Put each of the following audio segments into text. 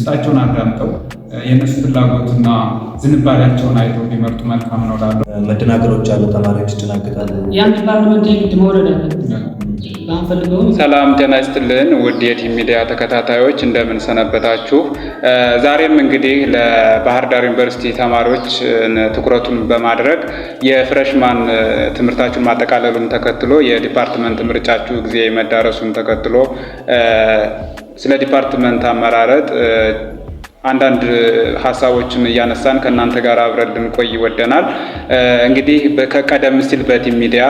ውስጣቸውን አዳምጠው የእነሱ ፍላጎትና ዝንባሌያቸውን አይተው ቢመርጡ መልካም ነው እላለሁ። መደናገሮች አሉ፣ ተማሪዎች ይደናገጣሉ። ያን ዲፓርትመንት የግድ መውረድ አለ። ሰላም ጤና ይስጥልን ውድ የቲም ሚዲያ ተከታታዮች እንደምን ሰነበታችሁ? ዛሬም እንግዲህ ለባህር ዳር ዩኒቨርሲቲ ተማሪዎች ትኩረቱን በማድረግ የፍሬሽማን ትምህርታችሁን ማጠቃለሉን ተከትሎ የዲፓርትመንት ምርጫችሁ ጊዜ መዳረሱን ተከትሎ ስለ ዲፓርትመንት አመራረጥ አንዳንድ ሀሳቦችን እያነሳን ከእናንተ ጋር አብረን ልንቆይ ወደናል። እንግዲህ ከቀደም ሲል በቲም ሚዲያ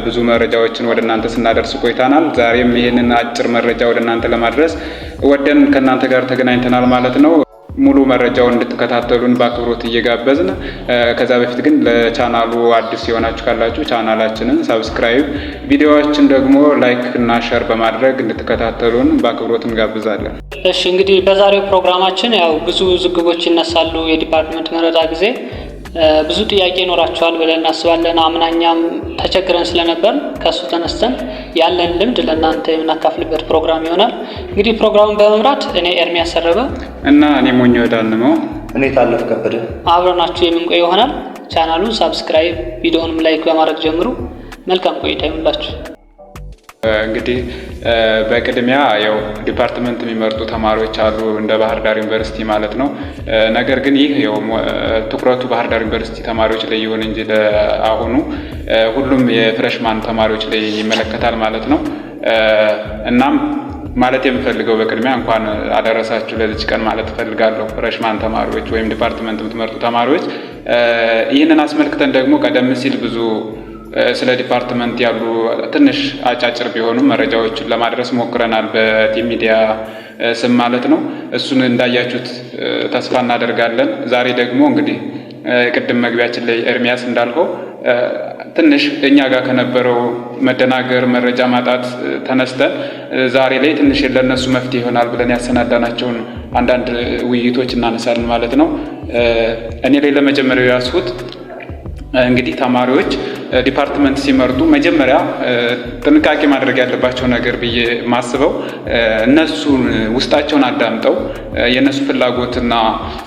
ብዙ መረጃዎችን ወደ እናንተ ስናደርስ ቆይተናል። ዛሬም ይህንን አጭር መረጃ ወደ እናንተ ለማድረስ ወደን ከእናንተ ጋር ተገናኝተናል ማለት ነው። ሙሉ መረጃውን እንድትከታተሉን በአክብሮት እየጋበዝን ከዛ በፊት ግን ለቻናሉ አዲስ የሆናችሁ ካላችሁ ቻናላችንን ሰብስክራይብ፣ ቪዲዮዎችን ደግሞ ላይክ እና ሼር በማድረግ እንድትከታተሉን በአክብሮት እንጋብዛለን። እሺ እንግዲህ በዛሬው ፕሮግራማችን ያው ብዙ ዝግቦች ይነሳሉ። የዲፓርትመንት መረጣ ጊዜ ብዙ ጥያቄ ይኖራቸዋል ብለን እናስባለን። አምናኛም ተቸግረን ስለነበር ከሱ ተነስተን ያለን ልምድ ለእናንተ የምናካፍልበት ፕሮግራም ይሆናል። እንግዲህ ፕሮግራሙን በመምራት እኔ ኤርሚያስ ሰረበ እና እኔ ሞኞ ዳንመው እኔ ታለፍ ከበደ አብረናችሁ የምንቆይ ይሆናል። ቻናሉን ሳብስክራይብ፣ ቪዲዮውንም ላይክ በማድረግ ጀምሩ። መልካም ቆይታ ይሁንላችሁ። እንግዲህ በቅድሚያ ያው ዲፓርትመንት የሚመርጡ ተማሪዎች አሉ እንደ ባህር ዳር ዩኒቨርሲቲ ማለት ነው። ነገር ግን ይህ ያው ትኩረቱ ባህር ዳር ዩኒቨርሲቲ ተማሪዎች ላይ ይሁን እንጂ ለአሁኑ ሁሉም የፍሬሽማን ተማሪዎች ላይ ይመለከታል ማለት ነው። እናም ማለት የምፈልገው በቅድሚያ እንኳን አደረሳችሁ ለዚች ቀን ማለት እፈልጋለሁ። ፍሬሽማን ተማሪዎች ወይም ዲፓርትመንት የምትመርጡ ተማሪዎች ይህንን አስመልክተን ደግሞ ቀደም ሲል ብዙ ስለ ዲፓርትመንት ያሉ ትንሽ አጫጭር ቢሆኑም መረጃዎችን ለማድረስ ሞክረናል በቲም ሚዲያ ስም ማለት ነው። እሱን እንዳያችሁት ተስፋ እናደርጋለን። ዛሬ ደግሞ እንግዲህ ቅድም መግቢያችን ላይ ኤርሚያስ እንዳልከው ትንሽ እኛ ጋር ከነበረው መደናገር፣ መረጃ ማጣት ተነስተን ዛሬ ላይ ትንሽ ለነሱ መፍትሄ ይሆናል ብለን ያሰናዳናቸውን አንዳንድ ውይይቶች እናነሳለን ማለት ነው። እኔ ላይ ለመጀመሪያው ያስሁት እንግዲህ ተማሪዎች ዲፓርትመንት ሲመርጡ መጀመሪያ ጥንቃቄ ማድረግ ያለባቸው ነገር ብዬ ማስበው እነሱን ውስጣቸውን አዳምጠው የእነሱ ፍላጎትና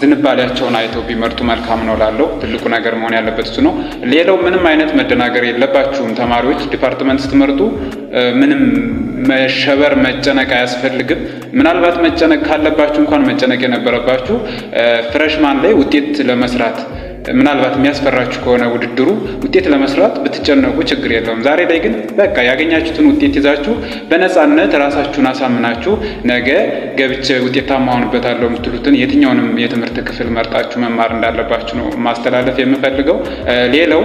ዝንባሌያቸውን አይተው ቢመርጡ መልካም ነው እላለሁ። ትልቁ ነገር መሆን ያለበት እሱ ነው። ሌላው ምንም አይነት መደናገር የለባችሁም ተማሪዎች ዲፓርትመንት ስትመርጡ ምንም መሸበር፣ መጨነቅ አያስፈልግም። ምናልባት መጨነቅ ካለባችሁ እንኳን መጨነቅ የነበረባችሁ ፍሬሽማን ላይ ውጤት ለመስራት ምናልባት የሚያስፈራችሁ ከሆነ ውድድሩ ውጤት ለመስራት ብትጨነቁ ችግር የለውም። ዛሬ ላይ ግን በቃ ያገኛችሁትን ውጤት ይዛችሁ በነፃነት ራሳችሁን አሳምናችሁ ነገ ገብቼ ውጤታማ ሆንበታለሁ የምትሉትን የትኛውንም የትምህርት ክፍል መርጣችሁ መማር እንዳለባችሁ ነው ማስተላለፍ የምፈልገው። ሌላው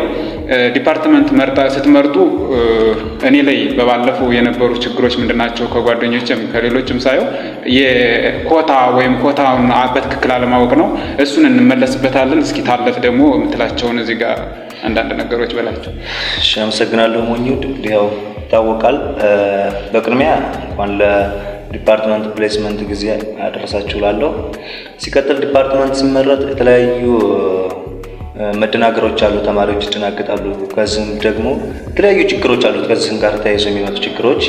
ዲፓርትመንት ስትመርጡ እኔ ላይ በባለፈው የነበሩ ችግሮች ምንድናቸው ከጓደኞችም ከሌሎችም ሳየው የኮታ ወይም ኮታውን በትክክል አለማወቅ ነው። እሱን እንመለስበታለን። እስኪ ታለፍ ደግሞ የምትላቸውን እዚህ ጋር አንዳንድ ነገሮች በላቸው። እሺ፣ አመሰግናለሁ ሞኙ። እንግዲህ ያው ይታወቃል። በቅድሚያ እንኳን ለዲፓርትመንት ፕሌስመንት ጊዜ አደረሳችሁ እላለሁ። ሲቀጥል ዲፓርትመንት ሲመረጥ የተለያዩ መደናገሮች አሉ፣ ተማሪዎች ይደናገጣሉ። ከዚህም ደግሞ የተለያዩ ችግሮች አሉ። ከዚህም ጋር ተያይዘው የሚመጡ ችግሮች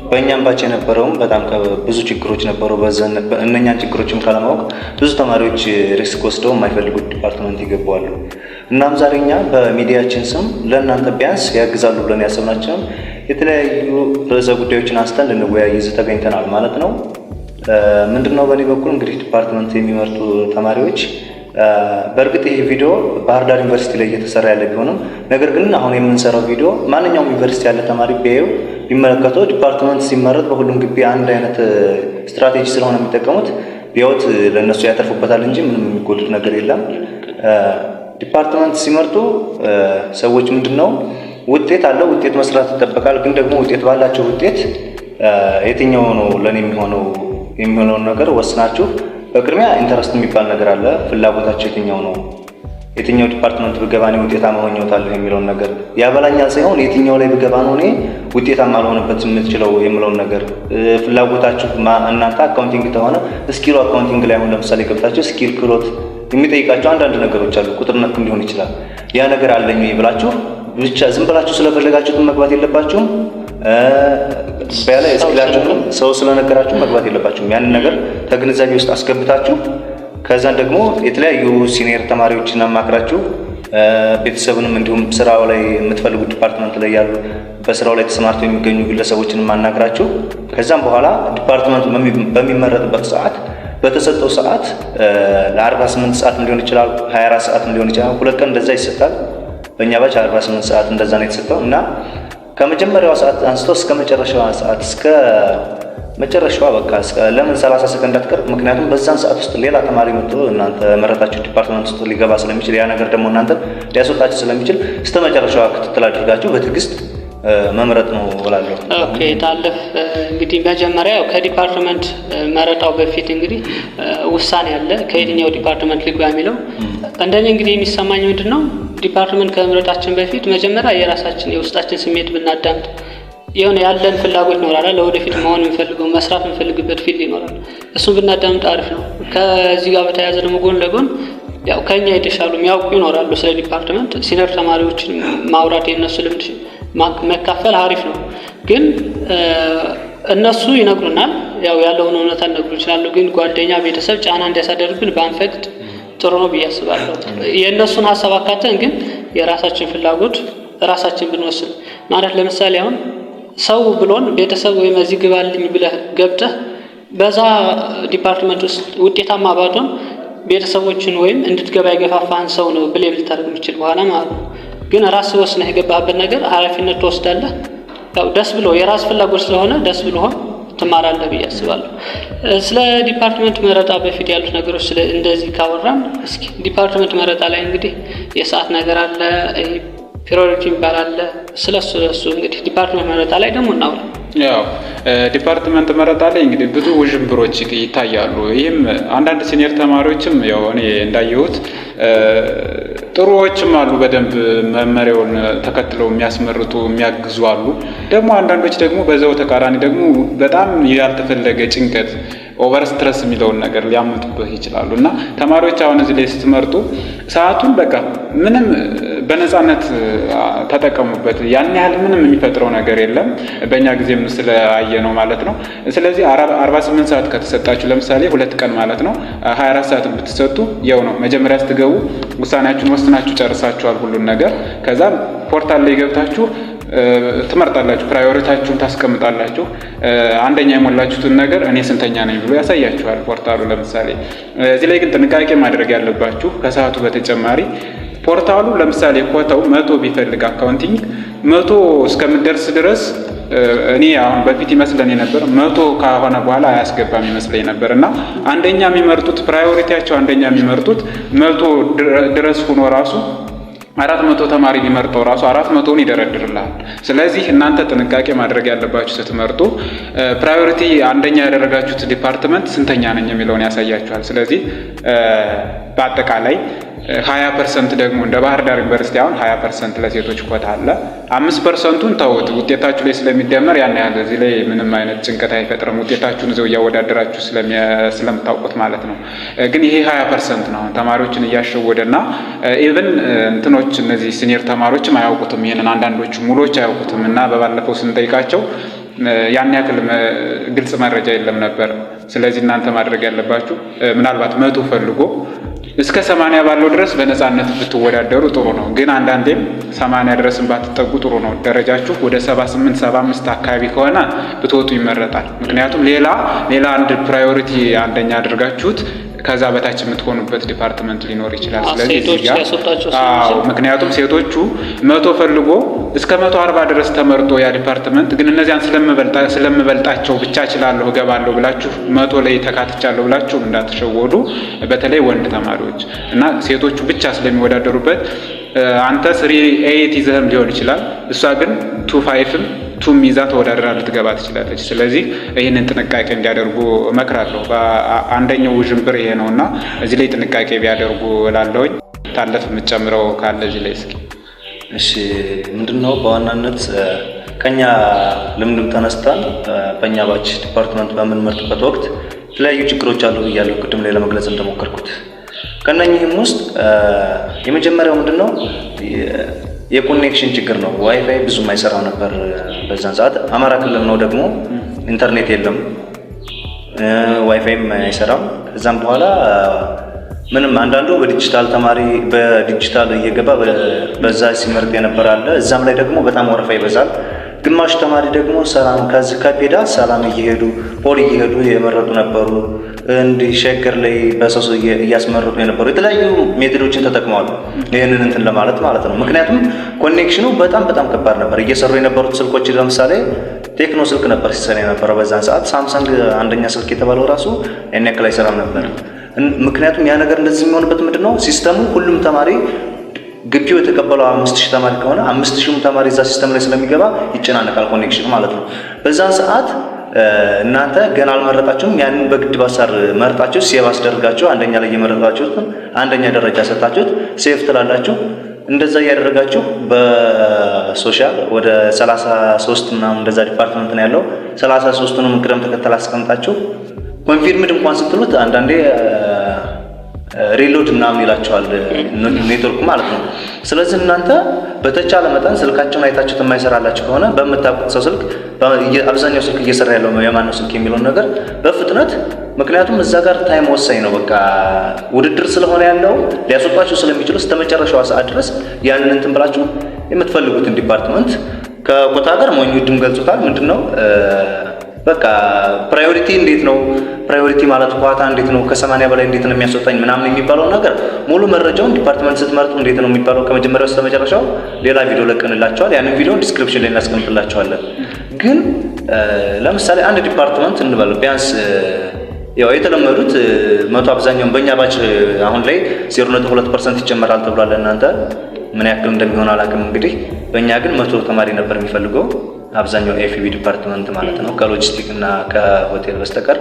በእኛም ባች የነበረውም በጣም ብዙ ችግሮች ነበሩ። እነኛን ችግሮችም ካለማወቅ ብዙ ተማሪዎች ሪስክ ወስደው የማይፈልጉት ዲፓርትመንት ይገባዋሉ። እናም ዛሬ እኛ በሚዲያችን ስም ለእናንተ ቢያንስ ያግዛሉ ብለን ያሰብናቸውን የተለያዩ ርዕሰ ጉዳዮችን አንስተን ልንወያይ እዚህ ተገኝተናል ማለት ነው። ምንድነው በእኔ በኩል እንግዲህ ዲፓርትመንት የሚመርጡ ተማሪዎች በእርግጥ ይህ ቪዲዮ ባህር ዳር ዩኒቨርሲቲ ላይ እየተሰራ ያለ ቢሆንም ነገር ግን አሁን የምንሰራው ቪዲዮ ማንኛውም ዩኒቨርሲቲ ያለ ተማሪ ቢያየው ቢመለከተው ዲፓርትመንት ሲመረጥ በሁሉም ግቢ አንድ አይነት ስትራቴጂ ስለሆነ የሚጠቀሙት ቢያዩት ለእነሱ ያተርፉበታል እንጂ ምንም የሚጎድል ነገር የለም። ዲፓርትመንት ሲመርጡ ሰዎች ምንድነው ውጤት አለው፣ ውጤት መስራት ይጠበቃል። ግን ደግሞ ውጤት ባላቸው ውጤት የትኛው ነው ለኔ የሚሆነውን ነገር ወስናችሁ በቅድሚያ ኢንተረስት የሚባል ነገር አለ። ፍላጎታችሁ የትኛው ነው፣ የትኛው ዲፓርትመንት ብገባ እኔ ውጤታማ ሆኜታለሁ የሚለውን ነገር ያበላኛል ሳይሆን የትኛው ላይ ብገባ ነው እኔ ውጤታማ ልሆንበት የምትችለው የሚለውን ነገር ፍላጎታችሁ እናንተ አካውንቲንግ ከሆነ ስኪል አካውንቲንግ ላይ አሁን ለምሳሌ ገብታችሁ ስኪል ክሎት የሚጠይቃቸው አንዳንድ ነገሮች አሉ። ቁጥር ነክ ሊሆን ይችላል። ያ ነገር አለኝ ብላችሁ ብቻ ዝም ብላችሁ ስለፈለጋችሁት መግባት የለባችሁም። በያለ ስኪላችሁን ሰው ስለነገራችሁ መግባት የለባችሁም። ያንን ነገር ከግንዛቤ ውስጥ አስገብታችሁ ከዛን ደግሞ የተለያዩ ሲኒየር ተማሪዎችን አማክራችሁ ቤተሰብንም እንዲሁም ስራው ላይ የምትፈልጉት ዲፓርትመንት ላይ ያሉ በስራው ላይ ተሰማርተው የሚገኙ ግለሰቦችን ማናገራችሁ ከዛም በኋላ ዲፓርትመንቱ በሚመረጥበት ሰዓት በተሰጠው ሰዓት ለ48 ሰዓት ሊሆን ይችላል 24 ሰዓት ሊሆን ይችላል 2 ቀን እንደዛ ይሰጣል። በእኛ ባች 48 ሰዓት እንደዛ ነው የተሰጠው እና ከመጀመሪያው ሰዓት አንስቶ እስከ መጨረሻው ሰዓት እስከ መጨረሻው በቃ ለምን 30 ሰከንድ አትቀር? ምክንያቱም በዛን ሰዓት ውስጥ ሌላ ተማሪ መጥቶ እናንተ መረጣችሁ ዲፓርትመንት ውስጥ ሊገባ ስለሚችል ያ ነገር ደግሞ እናንተ ሊያስወጣችሁ ስለሚችል እስከ መጨረሻው ክትትል አድርጋችሁ በትዕግስት መምረጥ ነው እላለሁ። ኦኬ ታለፍ እንግዲህ መጀመሪያ ከዲፓርትመንት መረጣው በፊት እንግዲህ ውሳኔ አለ ከየትኛው ዲፓርትመንት ልግባ የሚለው እንደኔ እንግዲህ የሚሰማኝ ምንድነው ዲፓርትመንት ከመምረጣችን በፊት መጀመሪያ የራሳችን የውስጣችን ስሜት ብናዳምጥ የሆነ ያለን ፍላጎት ይኖራል ለወደፊት መሆን እንፈልገው መስራት እንፈልግበት ፊልድ ይኖራል እሱን ብናዳምጥ አሪፍ ነው። ከዚህ ጋር በተያያዘ ደግሞ ጎን ለጎን ያው ከኛ የተሻሉ የሚያውቁ ይኖራሉ ስለ ዲፓርትመንት ሲኒየር ተማሪዎችን ማውራት የነሱ ልምድ መካፈል አሪፍ ነው። ግን እነሱ ይነግሩናል ያው ያለውን እውነታ ሊነግሩ ይችላሉ። ግን ጓደኛ ቤተሰብ ጫና እንዲያሳደርብን ባንፈቅድ ጥሩ ነው ብዬ አስባለሁ። የእነሱን ሀሳብ አካተን ግን የራሳችን ፍላጎት ራሳችን ብንወስን ማለት ለምሳሌ አሁን ሰው ብሎን ቤተሰብ ወይም እዚህ ግባልኝ ብለህ ገብተህ በዛ ዲፓርትመንት ውስጥ ውጤታማ ባትሆን ቤተሰቦችን ወይም እንድትገባ የገፋፋህን ሰው ነው ብለህ ልታደርግ የምትችል በኋላ ማለት ነው። ግን ራስህ ወስነህ የገባህበት ነገር ኃላፊነት ትወስዳለህ። ያው ደስ ብሎ የራስ ፍላጎት ስለሆነ ደስ ብሎህ ትማራለህ ብዬ አስባለሁ። ስለ ዲፓርትመንት መረጣ በፊት ያሉት ነገሮች ስለ እንደዚህ ካወራን እስኪ ዲፓርትመንት መረጣ ላይ እንግዲህ የሰዓት ነገር አለ ፕራዮሪቲ ይባላል። ስለሱ እንግዲህ ዲፓርትመንት መረጣ ላይ ደግሞ እናውራ። ያው ዲፓርትመንት መረጣ ላይ እንግዲህ ብዙ ውዥንብሮች ይታያሉ። ይህም አንዳንድ ሲኒየር ተማሪዎችም ያው እኔ እንዳየሁት ጥሩዎችም አሉ በደንብ መመሪያውን ተከትለው የሚያስመርጡ የሚያግዙ አሉ። ደግሞ አንዳንዶች ደግሞ በዛው ተቃራኒ ደግሞ በጣም ያልተፈለገ ጭንቀት ኦቨር ስትረስ የሚለውን ነገር ሊያመጡበት ይችላሉ። እና ተማሪዎች አሁን እዚህ ላይ ስትመርጡ ሰዓቱን በቃ ምንም በነፃነት ተጠቀሙበት። ያን ያህል ምንም የሚፈጥረው ነገር የለም በእኛ ጊዜም ስለአየ ነው ማለት ነው። ስለዚህ 48 ሰዓት ከተሰጣችሁ ለምሳሌ 2 ቀን ማለት ነው 24 ሰዓት ብትሰጡ ያው ነው መጀመሪያ ስትገቡ ውሳኔያችሁን ወስናችሁ ጨርሳችኋል ሁሉን ነገር። ከዛ ፖርታል ላይ ገብታችሁ ትመርጣላችሁ፣ ፕራዮሪቲያችሁን ታስቀምጣላችሁ። አንደኛ የሞላችሁትን ነገር እኔ ስንተኛ ነኝ ብሎ ያሳያችኋል ፖርታሉ ለምሳሌ። እዚህ ላይ ግን ጥንቃቄ ማድረግ ያለባችሁ ከሰዓቱ በተጨማሪ ፖርታሉ ለምሳሌ ኮታው 100 ቢፈልግ አካውንቲንግ 100 እስከምደርስ ድረስ እኔ አሁን በፊት ይመስለን የነበር 100 ከሆነ በኋላ አያስገባም ይመስለኝ ነበር። እና አንደኛ የሚመርጡት ፕራዮሪቲያቸው አንደኛ የሚመርጡት 100 ድረስ ሆኖ ራሱ 400 ተማሪ ሊመርጠው ራሱ 400ን ይደረድርልሃል። ስለዚህ እናንተ ጥንቃቄ ማድረግ ያለባችሁ ስትመርጡ ፕራዮሪቲ አንደኛ ያደረጋችሁት ዲፓርትመንት ስንተኛ ነኝ የሚለውን ያሳያችኋል። ስለዚህ በአጠቃላይ 20% ደግሞ እንደ ባህር ዳር ዩኒቨርሲቲ አሁን 20% ለሴቶች ኮታ አለ። 5%ን ተውት ውጤታችሁ ላይ ስለሚደመር ያን ያህል እዚህ ላይ ምንም አይነት ጭንቀት አይፈጥርም። ውጤታችሁን እዛው እያወዳደራችሁ ስለምታውቁት ማለት ነው። ግን ይሄ 20% ነው ተማሪዎችን እያሸወደና ኢቭን እንትኖች እነዚህ ሲኒየር ተማሪዎችም አያውቁትም። ይሄንን አንዳንዶቹ ሙሎች አያውቁትም። እና በባለፈው ስንጠይቃቸው ያን ያክል ግልጽ መረጃ የለም ነበር። ስለዚህ እናንተ ማድረግ ያለባችሁ ምናልባት 100 ፈልጎ እስከ 80 ባለው ድረስ በነፃነት ብትወዳደሩ ጥሩ ነው። ግን አንዳንዴም 80 ድረስም ባትጠጉ ጥሩ ነው። ደረጃችሁ ወደ 78 75 አካባቢ ከሆነ ብትወጡ ይመረጣል። ምክንያቱም ሌላ አንድ ፕራዮሪቲ አንደኛ አድርጋችሁት ከዛ በታች የምትሆኑበት ዲፓርትመንት ሊኖር ይችላል። ስለዚህ ምክንያቱም ሴቶቹ 100 ፈልጎ እስከ 140 ድረስ ተመርጦ ያ ዲፓርትመንት ግን እነዚያን ስለምበልጣቸው ብቻ እችላለሁ እገባለሁ ብላችሁ 100 ላይ ተካትቻለሁ ብላችሁ እንዳትሸወዱ። በተለይ ወንድ ተማሪዎች እና ሴቶቹ ብቻ ስለሚወዳደሩበት አንተ 38 ይዘህም ሊሆን ይችላል፣ እሷ ግን 25ም 2 ይዛ ተወዳድራ ልትገባ ትችላለች። ስለዚህ ይህንን ጥንቃቄ እንዲያደርጉ እመክራለሁ። አንደኛው ውዥንብር ይሄ ነውና እዚህ ላይ ጥንቃቄ ቢያደርጉ እላለሁኝ። ታለፍ የምትጨምረው ካለ እዚህ ላይ እስኪ። እሺ ምንድነው በዋናነት ከኛ ልምድም ተነስተን በእኛ ባች ዲፓርትመንት በምንመርጥበት ወቅት የተለያዩ ችግሮች አሉ ብያለሁ ቅድም ላይ ለመግለጽ እንደሞከርኩት። ከነኚህም ውስጥ የመጀመሪያው ምንድነው የኮኔክሽን ችግር ነው። ዋይፋይ ብዙም አይሰራው ነበር በዛን ሰዓት። አማራ ክልል ነው ደግሞ ኢንተርኔት የለም፣ ዋይፋይም አይሰራም። ከዛም በኋላ ምንም አንዳንዱ በዲጂታል እየገባ በዛ ሲመርጥ የነበረ አለ። እዛም ላይ ደግሞ በጣም ወረፋ ይበዛል። ግማሽ ተማሪ ደግሞ ሰላም ከዚህ ከፔዳ ሰላም እየሄዱ ፖል እየሄዱ የመረጡ ነበሩ። እንዲህ ሸገር ላይ በሰሱ እያስመረጡ የነበሩ የተለያዩ ሜቶዶችን ተጠቅመዋል። ይህንን እንትን ለማለት ማለት ነው። ምክንያቱም ኮኔክሽኑ በጣም ከባድ ነበር። እየሰሩ የነበሩት ስልኮች ለምሳሌ ቴክኖ ስልክ ነበር ሲሰራ የነበረው በዛን ሰዓት። ሳምሰንግ አንደኛ ስልክ የተባለው ራሱ ያን ያክል አይሰራም ነበር። ምክንያቱም ያ ነገር እንደዚህ የሚሆንበት ምንድነው ሲስተሙ ሁሉም ተማሪ ግቢው የተቀበለው 5000 ተማሪ ከሆነ 5000 ተማሪ እዛ ሲስተም ላይ ስለሚገባ ይጨናነቃል ኮኔክሽን ማለት ነው። በዛን ሰዓት እናንተ ገና አልመረጣችሁም። ያንን በግድ ባሳር መርጣችሁ ሴቭ አስደርጋችሁ አንደኛ ላይ የመረጣችሁት አንደኛ ደረጃ ሰጣችሁት ሴቭ ትላላችሁ። እንደዛ ያደረጋችሁ በሶሻል ወደ 33 ምናምን እንደዛ ዲፓርትመንት ነው ያለው። 33ንም ቅደም ተከተል አስቀምጣችሁ ኮንፊርምድ እንኳን ስትሉት አንዳንዴ ሪሎድ ምናምን ይላቸዋል ኔትወርክ ማለት ነው። ስለዚህ እናንተ በተቻለ መጠን ስልካቸውን አይታችሁት የማይሰራላችሁ ከሆነ በምታውቁት ሰው ስልክ አብዛኛው ስልክ እየሰራ ያለው የማን ነው ስልክ የሚለውን ነገር በፍጥነት ምክንያቱም እዛ ጋር ታይም ወሳኝ ነው። በቃ ውድድር ስለሆነ ያለው ሊያስወጣችሁ ስለሚችሉ እስከመጨረሻው ሰዓት ድረስ ያንን እንትን ብላችሁ የምትፈልጉትን ዲፓርትመንት ከቆታ ጋር ሞኙድም ገልጾታል። ምንድነው በቃ ፕራዮሪቲ እንዴት ነው ፕራዮሪቲ ማለት ኳታ እንዴት ነው ከ80 በላይ እንዴት ነው የሚያስወጣኝ ምናምን የሚባለው ነገር ሙሉ መረጃውን ዲፓርትመንት ስትመርጡ እንዴት ነው የሚባለው ከመጀመሪያው እስከ መጨረሻው ሌላ ቪዲዮ ለቀንላችኋል። ያንን ቪዲዮ ዲስክሪፕሽን ላይ እናስቀምጥላችኋለን። ግን ለምሳሌ አንድ ዲፓርትመንት እንበል ቢያንስ ያው የተለመዱት 100 አብዛኛውን በእኛ ባች አሁን ላይ 0.2% ይጨመራል ተብሏል። እናንተ ምን ያክል እንደሚሆን አላውቅም። እንግዲህ በእኛ ግን 100 ተማሪ ነበር የሚፈልገው አብዛኛው ኤፍቢ ዲፓርትመንት ማለት ነው ከሎጂስቲክ እና ከሆቴል በስተቀር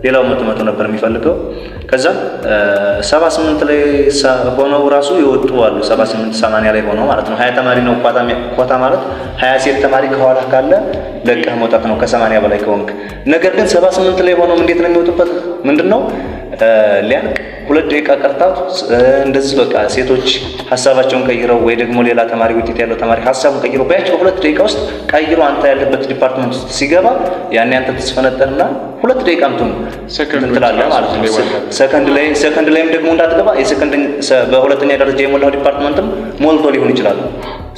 ሌላው 100 ነበር የሚፈልገው። ከዛ 78 ላይ ሆነው ራሱ ይወጡ አሉ። 78 80 ላይ ሆነው ማለት ነው 20 ተማሪ ነው ኳታ ማለት 20 ሴት ተማሪ ከኋላ ካለ ለቀህ መውጣት ነው ከ80 በላይ ከሆንክ። ነገር ግን 78 ላይ ሆነው እንዴት ነው የሚወጡበት ምንድነው ሊያልቅ 2 ደቂቃ ቀርታው እንደዚህ በቃ ሴቶች ሐሳባቸውን ቀይረው ወይ ደግሞ ሌላ ተማሪ ውጤት ያለው ተማሪ ሐሳቡን ቀይረው ባያቸው 2 ደቂቃ ውስጥ ቀይሮ አንተ ያለበት ዲፓርትመንት ውስጥ ሲገባ ያን አንተ ተስፈነጠርና 2 ደቂቃ ምቱን ሰከንድ ትላለህ ማለት ነው። ሰከንድ ላይም ደግሞ እንዳትገባ የሰከንድ በሁለተኛ ደረጃ የሞላው ዲፓርትመንትም ሞልቶ ሊሆን ይችላል።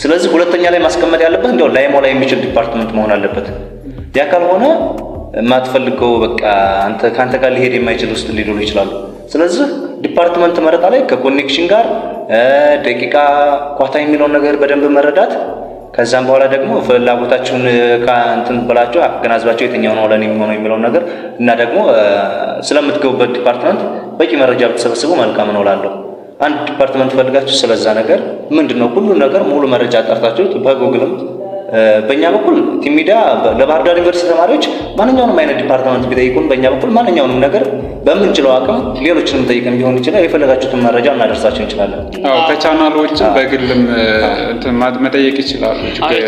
ስለዚህ ሁለተኛ ላይ ማስቀመጥ ያለበት እንደው ላይ ሞላ የሚችል ዲፓርትመንት መሆን አለበት። ያ ካልሆነ ማትፈልገው በቃ አንተ ካንተ ጋር ሊሄድ የማይችል ውስጥ ሊዶሉ ይችላሉ። ስለዚህ ዲፓርትመንት መረጣ ላይ ከኮኔክሽን ጋር ደቂቃ ኳታ የሚለውን ነገር በደንብ መረዳት ከዛም በኋላ ደግሞ ፍላጎታችሁን ካንተን ብላችሁ አገናዝባችሁ የትኛው ነው ለኔ የሚሆነው የሚለውን ነገር እና ደግሞ ስለምትገቡበት ዲፓርትመንት በቂ መረጃ ብትሰበስቡ መልካም ነው እላለሁ። አንድ ዲፓርትመንት ፈልጋችሁ ስለዛ ነገር ምንድነው ሁሉ ነገር ሙሉ መረጃ አጣርታችሁ በጉግልም በእኛ በኩል ቲም ሚዲያ ለባህር ዳር ዩኒቨርሲቲ ተማሪዎች ማንኛውንም አይነት ዲፓርትመንት ቢጠይቁን በእኛ በኩል ማንኛውንም ነገር በምንችለው አቅም ሌሎችንም ጠይቀን ቢሆን ይችላል የፈለጋችሁትን መረጃ እናደርሳችሁ እንችላለን። ከቻናሎችም በግልም መጠየቅ ይችላሉ።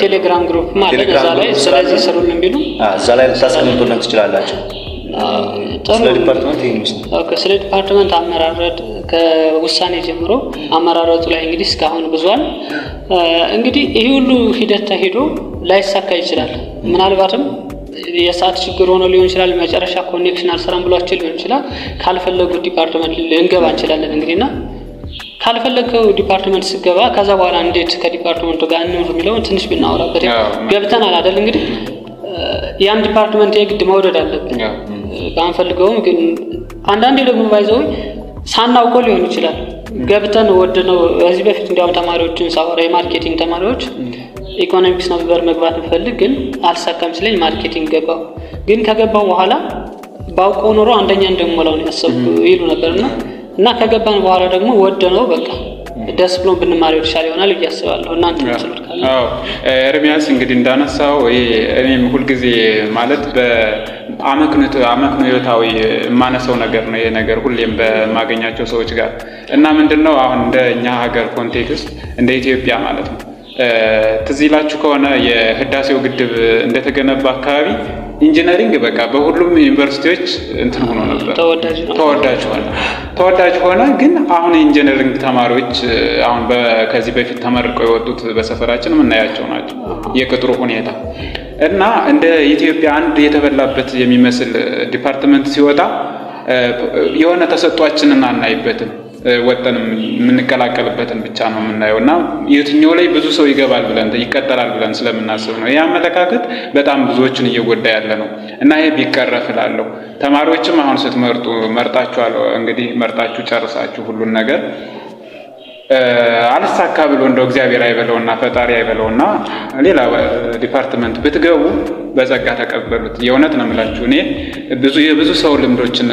ቴሌግራም ግሩፕ ማለት እዛ ላይ ስለዚህ ስሩልን ቢሉ እዛ ላይ ልታስቀምጡልን ትችላላችሁ። ስለ ዲፓርትመንት ስለ ዲፓርትመንት አመራረጥ ከውሳኔ ጀምሮ አመራረጡ ላይ እንግዲህ እስካሁን ብዙዋል። እንግዲህ ይሄ ሁሉ ሂደት ተሄዶ ላይሳካ ይችላል። ምናልባትም የሰዓት ችግር ሆኖ ሊሆን ይችላል። መጨረሻ ኮኔክሽን አልሰራም ብሏቸው ሊሆን ይችላል። ካልፈለጉት ዲፓርትመንት ልንገባ እንችላለን። እንግዲህና ካልፈለገው ዲፓርትመንት ስገባ ከዛ በኋላ እንዴት ከዲፓርትመንቱ ጋር እንኑር የሚለውን ትንሽ ብናወራበት ገብተናል አይደል? እንግዲህ ያን ዲፓርትመንት የግድ መውደድ አለብን። ባንፈልገውም ግን አንዳንዴ ደግሞ ባይዘው ሳናውቀው ሊሆን ይችላል ገብተን ወደነው። በዚህ በፊት እንዲያውም ተማሪዎችን ሳወራ የማርኬቲንግ ተማሪዎች ኢኮኖሚክስ ነበር መግባት ፈልግ ግን አልሳካም ስለኝ ማርኬቲንግ ገባው። ግን ከገባው በኋላ ባውቀው ኖሮ አንደኛ እንደሞላው ነው ያሰብኩ ይሉ ነበርና እና ከገባን በኋላ ደግሞ ወደነው በቃ ደስ ብሎን ብንማር ይሻል ይሆናል እያስባለሁ። እናንተ ምትሉት ካለ? ኤርሚያስ እንግዲህ እንዳነሳው እኔም ሁልጊዜ ማለት በአመክንዮታዊ የማነሳው ነገር ነው። ይሄ ነገር ሁሌም በማገኛቸው ሰዎች ጋር እና ምንድነው አሁን እንደኛ ሀገር ኮንቴክስት እንደ ኢትዮጵያ ማለት ነው ትዝ ይላችሁ ከሆነ የህዳሴው ግድብ እንደተገነባ አካባቢ ኢንጂነሪንግ በቃ በሁሉም ዩኒቨርሲቲዎች እንትን ሆኖ ነበር፣ ተወዳጅ ሆነ። ግን አሁን የኢንጂነሪንግ ተማሪዎች አሁን ከዚህ በፊት ተመርቀው የወጡት በሰፈራችን የምናያቸው ናቸው የቅጥሩ ሁኔታ እና እንደ ኢትዮጵያ አንድ የተበላበት የሚመስል ዲፓርትመንት ሲወጣ የሆነ ተሰጧችንን አናይበትም፣ ወጠን የምንቀላቀልበትን ብቻ ነው የምናየው እና የትኛው ላይ ብዙ ሰው ይቀጠላል ብለን ስለምናስብ ነው። ይህ አመለካከት በጣም ብዙዎችን እየጎዳ ያለ ነው እና ይሄ ቢቀረፍ እላለሁ። ተማሪዎችም አሁን መርጣችኋል እንግዲህ መርጣችሁ ጨርሳችሁ ሁሉን ነገር አልሳካ ብሎ እንደው እግዚአብሔር አይበለውና ፈጣሪ አይበለውና ሌላ ዲፓርትመንት ብትገቡ በጸጋ ተቀበሉት። የእውነት ነው የምላችሁ። እኔ የብዙ ሰው ልምዶችን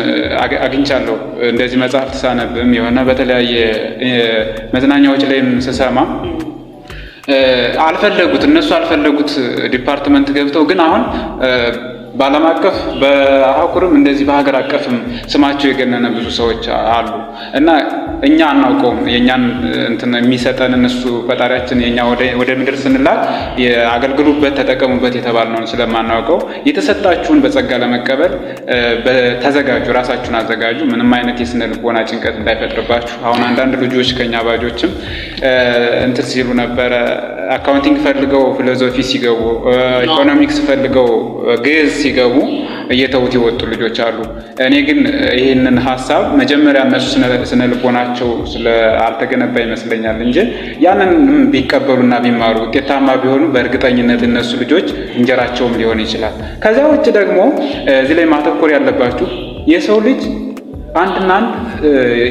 አግኝቻለሁ። እንደዚህ መጽሐፍት ሳነብም የሆነ በተለያየ መዝናኛዎች ላይም ስሰማ እነሱ አልፈለጉት ዲፓርትመንት ገብተው ግን አሁን በዓለም አቀፍ በአህጉርም እንደዚህ በሀገር አቀፍም ስማቸው የገነነ ብዙ ሰዎች አሉ እና እኛ አናውቀውም። የኛን እንትን የሚሰጠን እነሱ ፈጣሪያችን የኛ ወደ ምድር ስንላክ የአገልግሉበት ተጠቀሙበት የተባልነውን ስለማናውቀው የተሰጣችሁን በጸጋ ለመቀበል ተዘጋጁ፣ ራሳችሁን አዘጋጁ። ምንም አይነት የስነ ልቦና ጭንቀት እንዳይፈጥርባችሁ። አሁን አንዳንድ ልጆች ከኛ ባጆችም እንትን ሲሉ ነበረ። አካውንቲንግ ፈልገው ፊሎዞፊ ሲገቡ፣ ኢኮኖሚክስ ፈልገው ግዕዝ ሲገቡ እየተውት የወጡ ልጆች አሉ። እኔ ግን ይህንን ሀሳብ መጀመሪያ እነሱ ስነ ልቦናቸው አልተገነባ ይመስለኛል እንጂ ያንን ቢቀበሉና ቢማሩ ውጤታማ ቢሆኑ በእርግጠኝነት እነሱ ልጆች እንጀራቸውም ሊሆን ይችላል። ከዚያ ውጭ ደግሞ እዚህ ላይ ማተኮር ያለባችሁ የሰው ልጅ አንድና አንድ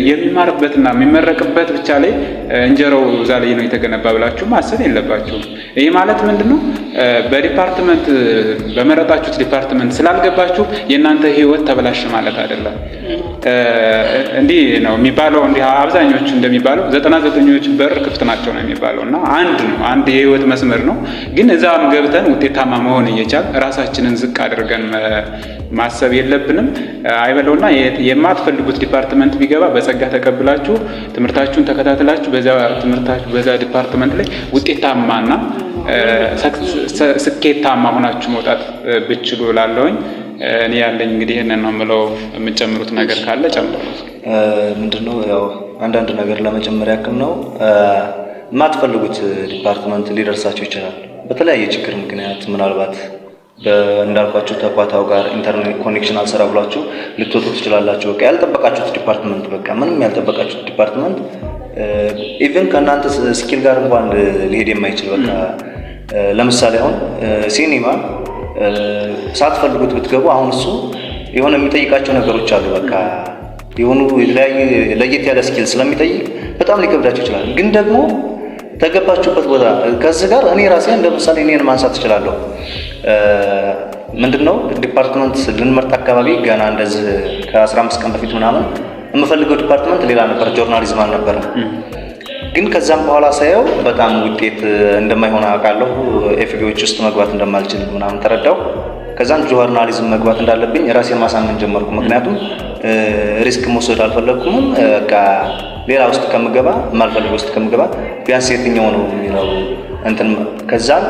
የሚማርበትና የሚመረቅበት ብቻ ላይ እንጀራው እዛ ላይ ነው የተገነባ ብላችሁ ማሰብ የለባችሁም። ይህ ማለት ምንድነው? በዲፓርትመንት በመረጣችሁት ዲፓርትመንት ስላልገባችሁ የእናንተ ህይወት ተበላሽ ማለት አይደለም። እንዲህ ነው የሚባለው። እንዲህ አብዛኞቹ እንደሚባለው 99ኞች በር ክፍት ናቸው ነው የሚባለው እና አንድ የህይወት መስመር ነው። ግን እዛም ገብተን ውጤታማ መሆን እየቻል ራሳችንን ዝቅ አድርገን ማሰብ የለብንም። አይበለውና የማትፈልጉት ዲፓርትመንት ቢገባ በጸጋ ተቀብላችሁ ትምህርታችሁን ተከታትላችሁ በዛ ዲፓርትመንት ላይ ውጤታማና ስኬታማ ሆናችሁ መውጣት ብችሉ እላለሁኝ። እኔ ያለኝ እንግዲህ ይሄንን ነው የምለው። የምጨምሩት ነገር ካለ ጨምሩ። ምንድነው ያው አንዳንድ ነገር ለመጨመር ያክል ነው። የማትፈልጉት ዲፓርትመንት ሊደርሳችሁ ይችላል በተለያየ ችግር ምክንያት። ምናልባት እንዳልኳችሁ ተቋታው ጋር ኢንተርኔት ኮኔክሽን አልሰራ ብላችሁ ልትወጡ ትችላላችሁ። በቃ ያልጠበቃችሁት ዲፓርትመንት ምንም ያልጠበቃችሁት ዲፓርትመንት ኢቭን ከእናንተ ስኪል ጋር እንኳን ሊሄድ የማይችል በቃ ለምሳሌ አሁን ሲኒማ ሳትፈልጉት ብትገቡ አሁን እሱ የሆነ የሚጠይቃቸው ነገሮች አሉ። በቃ የሆኑ ለየት ያለ ስኪል ስለሚጠይቅ በጣም ሊከብዳችሁ ይችላል። ግን ደግሞ ተገባችሁበት ቦታ ከዚህ ጋር እኔ ራሴ እንደምሳሌ እኔን ማንሳት እችላለሁ። ምንድነው ዲፓርትመንት ልንመርጥ አካባቢ ገና እንደዚህ ከ15 ቀን በፊት ምናምን የምፈልገው ዲፓርትመንት ሌላ ነበር፣ ጆርናሊዝም አልነበረም። ግን ከዛም በኋላ ሳየው በጣም ውጤት እንደማይሆን አውቃለሁ። ኤፍቢዎች ውስጥ መግባት እንደማልችል ምናምን ተረዳው። ከዛም ጆርናሊዝም መግባት እንዳለብኝ ራሴን ማሳመን ጀመርኩ። ምክንያቱም ሪስክ መውሰድ አልፈለኩም። በቃ ሌላ ውስጥ ከምገባ የማልፈልገው ውስጥ ከምገባ ቢያንስ የትኛው ነው የሚለው እንትን ከዛም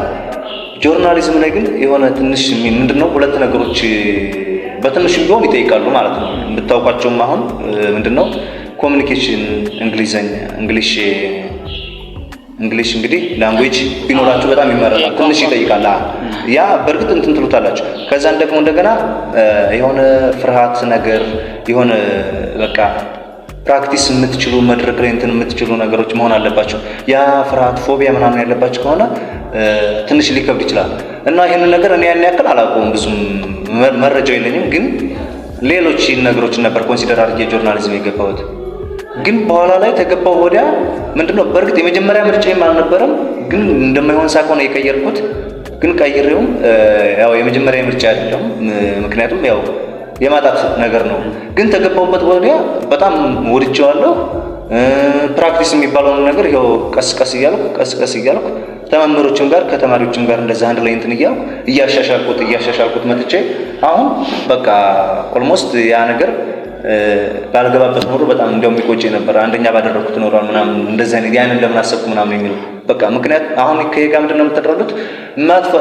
ጆርናሊዝም ላይ ግን የሆነ ትንሽ ምንድነው ሁለት ነገሮች በትንሹ ቢሆን ይጠይቃሉ ማለት ነው። ብታውቋቸውም አሁን ምንድነው ኮሚኒኬሽን እንግሊሽ እንግዲህ ላንጉዌጅ ቢኖራችሁ በጣም ይመረጣል። ትንሽ ይጠይቃል። ያ በእርግጥ እንትን ትሉታላችሁ። ከዛን ደግሞ እንደገና የሆነ ፍርሃት ነገር የሆነ በቃ ፕራክቲስ የምትችሉ መድረክ ላይ እንትን የምትችሉ ነገሮች መሆን አለባቸው። ያ ፍርሃት ፎቢያ ምናምን ያለባችሁ ከሆነ ትንሽ ሊከብድ ይችላል እና ይሄንን ነገር እኔ ያን ያክል አላውቀውም፣ ብዙም መረጃው የለኝም። ግን ሌሎች ነገሮችን ነበር ኮንሲደር አድርጌ ጆርናሊዝም የገባሁት። ግን በኋላ ላይ ተገባው ወዲያ ምንድነው በእርግጥ የመጀመሪያ ምርጫዬም አልነበረም፣ ግን እንደማይሆን ሳይሆን የቀየርኩት። ግን ቀይሬውም ያው የመጀመሪያ ምርጫ አይደለም፣ ምክንያቱም ያው የማጣት ነገር ነው። ግን ተገባውበት ወዲያ በጣም ወድጄዋለሁ። ፕራክቲስ የሚባለውን ነገር ይኸው ቀስ ቀስ እያልኩ ተማምሮችም ጋር ከተማሪዎችም ጋር እንደዛ አንድ ላይ እንትን እያልኩ እያሻሻልኩት መጥቼ አሁን በቃ ኦልሞስት ያ ነገር ባልገባበት ኖሮ በጣም እንደውም ይቆጨኝ ነበር። አንደኛ ባደረኩት ኖሯል ምናምን እንደዛ አይነት ያንን ለምን አሰብኩ ምናምን የሚሉ በቃ ምክንያት አሁን ከየጋ ምንድነው የምትደረሉት እናንተ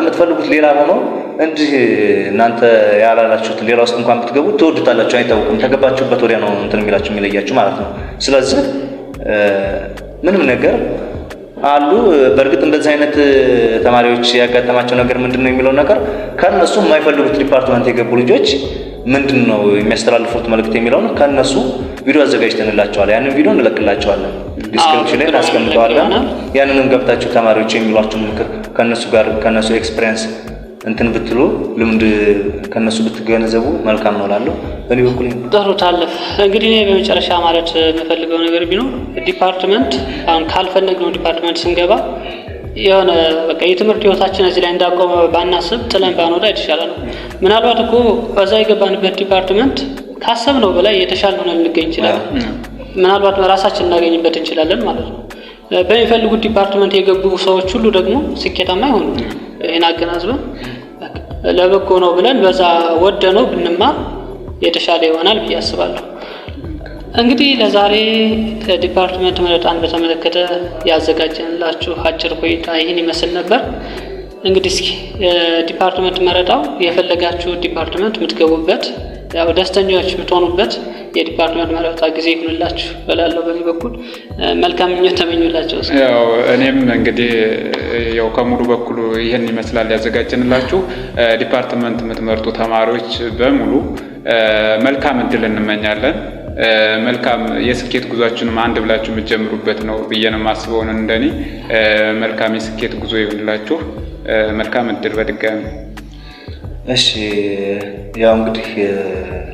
የምትፈልጉት ሌላ ሆኖ እንዲህ እናንተ ያላላችሁት ሌላ ውስጥ እንኳን ብትገቡ ትወዱታላችሁ አይታወቅም ተገባችሁበት ወዲያ ነው እንትን የሚላችሁ የሚለያችሁ ማለት ነው። ስለዚህ ምንም ነገር አሉ በእርግጥ እንደዚህ አይነት ተማሪዎች ያጋጠማቸው ነገር ምንድነው የሚለው ነገር ከነሱ የማይፈልጉት ዲፓርትመንት የገቡ ልጆች ምንድነው የሚያስተላልፉት መልእክት የሚለውን ከነሱ ቪዲዮ አዘጋጅተንላቸዋል። ያንን ቪዲዮ እንለቅላቸዋለን ዲስክሪፕሽን ላይ እናስቀምጠዋለን። ያንንም ገብታችሁ ተማሪዎች የሚሏችሁ ምክር ከነሱ ኤክስፒሪየንስ እንትን ብትሉ ልምድ ከነሱ ብትገነዘቡ መልካም ነው እላለሁ። በእኔ በኩል ጥሩ ታለፍ። እንግዲህ እኔ በመጨረሻ ማለት የምፈልገው ነገር ቢኖር ዲፓርትመንት አሁን ካልፈለግነው ዲፓርትመንት ስንገባ የሆነ በቃ የትምህርት ህይወታችን እዚህ ላይ እንዳቆመ ባናስብ ጥለን ባንወጣ የተሻለ ነው። ምናልባት እኮ በዛ የገባንበት ዲፓርትመንት ካሰብነው በላይ የተሻለ ሆነን ልንገኝ እንችላለን። ምናልባት በራሳችን እናገኝበት እንችላለን ማለት ነው። በሚፈልጉት ዲፓርትመንት የገቡ ሰዎች ሁሉ ደግሞ ስኬታማ አይሆኑም። ይሄን አገናዝበን ለበጎ ነው ብለን በዛ ወደነው ብንማር የተሻለ ይሆናል ብዬ አስባለሁ። እንግዲህ ለዛሬ ዲፓርትመንት መረጣን በተመለከተ ያዘጋጀንላችሁ አጭር ቆይታ ይህን ይመስል ነበር። እንግዲህ እስኪ ዲፓርትመንት መረጣው የፈለጋችሁ ዲፓርትመንት የምትገቡበት ያው ደስተኞች የምትሆኑበት የዲፓርትመንት መረጣ ጊዜ ይሁንላችሁ እላለሁ። በእኔ በኩል መልካም ምኞት ተመኙላችሁ። ያው እኔም እንግዲህ ያው ከሙሉ በኩል ይሄን ይመስላል ያዘጋጀንላችሁ። ዲፓርትመንት የምትመርጡ ተማሪዎች በሙሉ መልካም እድል እንመኛለን። መልካም የስኬት ጉዟችሁንም አንድ ብላችሁ የምትጀምሩበት ነው ብዬ ነው የማስበው። እንደኔ መልካም የስኬት ጉዞ ይሁንላችሁ። መልካም እድል በድጋሚ። እሺ ያው እንግዲህ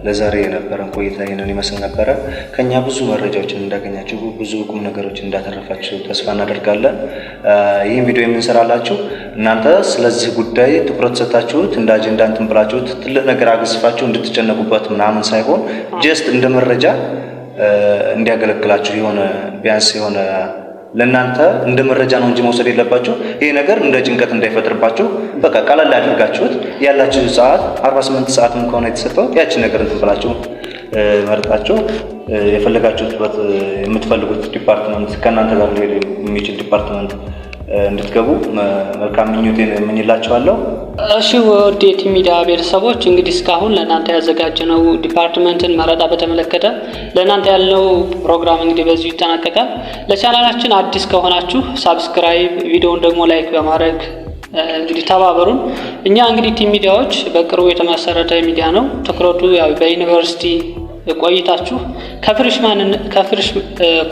ለዛሬ የነበረን ቆይታ ይሄንን ይመስል ነበረ። ከኛ ብዙ መረጃዎችን እንዳገኛችሁ ብዙ ቁም ነገሮችን እንዳተረፋችሁ ተስፋ እናደርጋለን። ይህን ቪዲዮ የምንሰራላችሁ እናንተ ስለዚህ ጉዳይ ትኩረት ሰጣችሁት እንደ አጀንዳ እንትን ብላችሁት ትልቅ ነገር አግዝፋችሁ እንድትጨነቁበት ምናምን ሳይሆን ጀስት እንደ መረጃ እንዲያገለግላችሁ የሆነ ቢያንስ የሆነ ለእናንተ እንደ መረጃ ነው እንጂ መውሰድ የለባችሁ። ይሄ ነገር እንደ ጭንቀት እንዳይፈጥርባችሁ በቃ ቀለል አድርጋችሁት ያላችሁ ሰዓት 48 ሰዓትም ከሆነ የተሰጠው ያችን ነገር እንትን ብላችሁ መርጣችሁ የፈለጋችሁት የምትፈልጉት ዲፓርትመንት ከእናንተ ጋር ሊሄድ የሚችል ዲፓርትመንት እንድትገቡ መልካም ምኞቴን እመኝላችኋለሁ። እሺ ውድ የቲም ሚዲያ ቤተሰቦች እንግዲህ እስካሁን ለእናንተ ያዘጋጀነው ዲፓርትመንትን መረጣ በተመለከተ ለእናንተ ያለው ፕሮግራም እንግዲህ በዚሁ ይጠናቀቃል። ለቻናላችን አዲስ ከሆናችሁ ሳብስክራይብ፣ ቪዲዮውን ደግሞ ላይክ በማድረግ እንግዲህ ተባበሩን። እኛ እንግዲህ ቲም ሚዲያዎች በቅርቡ የተመሰረተ ሚዲያ ነው። ትኩረቱ ያው በዩኒቨርሲቲ ቆይታችሁ ከፍሬሽ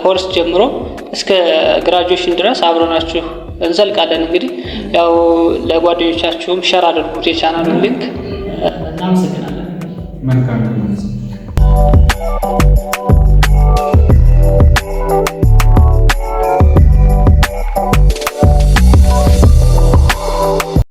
ኮርስ ጀምሮ እስከ ግራጁዌሽን ድረስ አብረናችሁ እንዘልቃለን። እንግዲህ ያው ለጓደኞቻችሁም ሼር አድርጉት የቻናሉን ሊንክ። እናመሰግናለን። መልካም